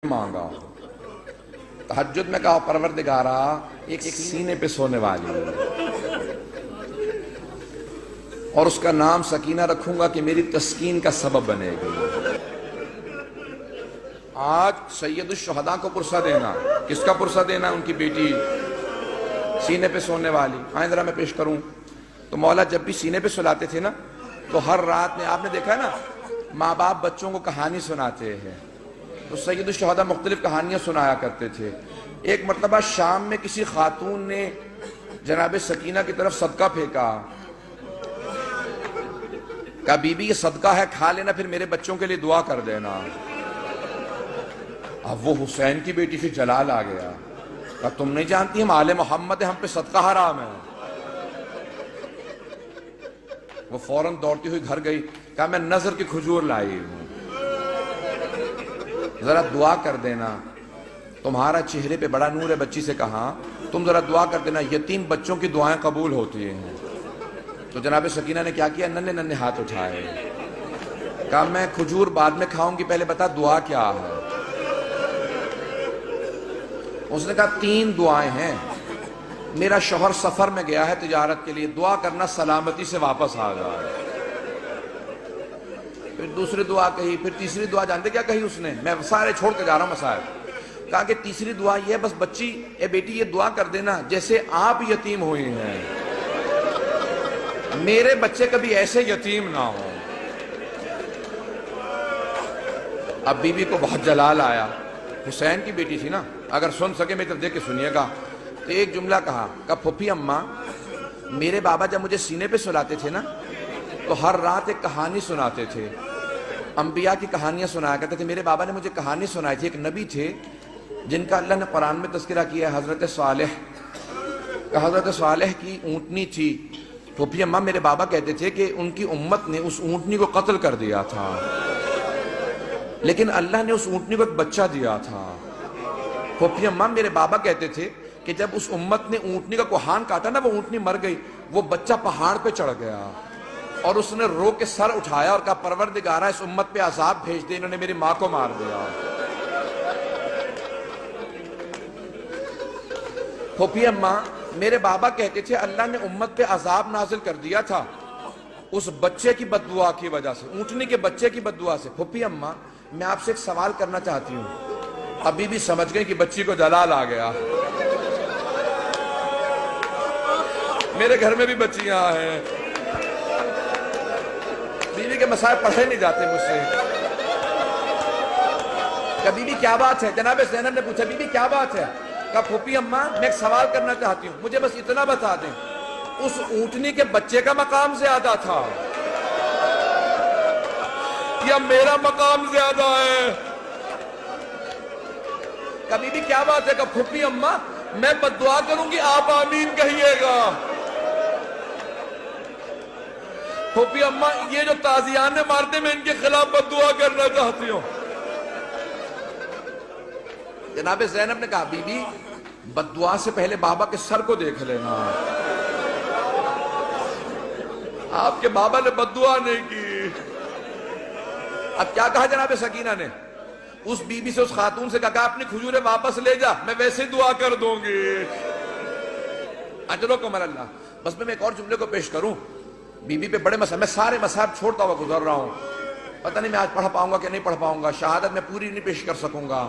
مانگا. تہجد میں کہا پروردگارا ایک سینے پہ سونے والی اور اس کا نام سکینہ رکھوں گا کہ میری تسکین کا سبب بنے گی. آج سید الشہداء کو پرسہ دینا، کس کا پرسہ دینا؟ ان کی بیٹی سینے پہ سونے والی. آئیں ذرا میں پیش کروں. تو مولا جب بھی سینے پہ سلاتے تھے نا تو ہر رات میں آپ نے دیکھا ہے نا ماں باپ بچوں کو کہانی سناتے ہیں، تو سید الشہداء مختلف کہانیاں سنایا کرتے تھے. ایک مرتبہ شام میں کسی خاتون نے جناب سکینہ کی طرف صدقہ پھینکا، کہا بی بی یہ صدقہ ہے، کھا لینا، پھر میرے بچوں کے لیے دعا کر دینا. اب وہ حسین کی بیٹی سے جلال آ گیا، کہا تم نہیں جانتی ہم آل محمد ہیں، ہم پہ صدقہ حرام ہے. وہ فوراً دوڑتی ہوئی گھر گئی، کہا میں نظر کی کھجور لائی ہوں، ذرا دعا کر دینا، تمہارا چہرے پہ بڑا نور ہے. بچی سے کہا تم ذرا دعا کر دینا، یتیم بچوں کی دعائیں قبول ہوتی ہیں. تو جناب سکینہ نے کیا کیا؟ ننھے ننھے ہاتھ اٹھائے، کہا میں کھجور بعد میں کھاؤں گی، پہلے بتا دعا کیا ہے. اس نے کہا 3 دعائیں ہیں. میرا شوہر سفر میں گیا ہے تجارت کے لیے، دعا کرنا سلامتی سے واپس آ جائے. پھر دوسری دعا کہی، پھر تیسری دعا جانتے کیا کہی اس نے؟ میں سارے چھوڑ کے جا رہا ہوں مسائل. کہا کہ تیسری دعا یہ ہے، بس بچی اے بیٹی یہ دعا کر دینا جیسے آپ یتیم ہوئی ہیں، میرے بچے کبھی ایسے یتیم نہ ہوں. اب بی بی کو بہت جلال آیا، حسین کی بیٹی تھی نا، اگر سن سکے میری طرف دیکھ کے سنیے گا. تو ایک جملہ کہا پھوپھی اماں میرے بابا جب مجھے سینے پہ سلاتے تھے نا تو ہر رات ایک کہانی سناتے تھے، انبیاء کی کہانیاں سنایا کرتے تھے. میرے بابا نے مجھے کہانی سنائی تھی. ایک نبی تھے جن کا اللہ نے قرآن میں تذکرہ کیا ہے، حضرت صالح. حضرت صالح کی اونٹنی تھی. پھوپھی اماں میرے بابا کہتے تھے کہ ان کی امت نے اس اونٹنی کو قتل کر دیا تھا، لیکن اللہ نے اس اونٹنی کو ایک بچہ دیا تھا. پھوپھی اماں میرے بابا کہتے تھے کہ جب اس امت نے اونٹنی کا کوہان کاٹا نا، وہ اونٹنی مر گئی، وہ بچہ پہاڑ پہ چڑھ گیا اور اس نے رو کے سر اٹھایا اور کہا پروردگارا اس امت پہ عذاب بھیج دے، انہوں نے میری ماں کو مار دیا. پھوپھی اماں میرے بابا کہتے تھے اللہ نے امت پہ عذاب نازل کر دیا تھا اس بچے کی بد دعا کی وجہ سے، اونٹنی کے بچے کی بد دعا سے. پھوپھی اماں میں آپ سے ایک سوال کرنا چاہتی ہوں. ابھی بھی سمجھ گئے کہ بچی کو جلال آ گیا. میرے گھر میں بھی بچیاں ہیں، بیوی کے مسائل پڑھے نہیں جاتے مجھ سے. کہا بی بی کیا بات ہے؟ جناب زینب نے پوچھا بی بی کیا بات ہے؟ کہا پھوپھی اماں میں ایک سوال کرنا چاہتی ہوں، مجھے بس اتنا بتا دیں، اس اونٹنی کے بچے کا مقام زیادہ تھا یا میرا مقام زیادہ ہے؟ کہا بی بی کیا بات ہے؟ کہا پھوپھی اماں میں بد دعا کروں گی، آپ آمین کہیے گا. پھوپھی اماں یہ جو تازیانے مارتے میں ان کے خلاف بد دعا کرنا چاہتی ہوں. جناب زینب نے کہا بی بی بد دعا سے پہلے بابا کے سر کو دیکھ لینا. آپ کے بابا نے بد دعا نہیں کی. اب کیا کہا جناب سکینہ نے؟ اس بی بی سے، اس خاتون سے کہا اپنی کھجوریں واپس لے جا، میں ویسے دعا کر دوں گی. اجرکم اللہ. بس میں ایک اور جملے کو پیش کروں. بی بی پہ بڑے مسائل، میں سارے مسائل چھوڑتا ہوا گزر رہا ہوں، پتہ نہیں میں آج پڑھ پاؤں گا کہ نہیں پڑھ پاؤں گا، شہادت میں پوری نہیں پیش کر سکوں گا.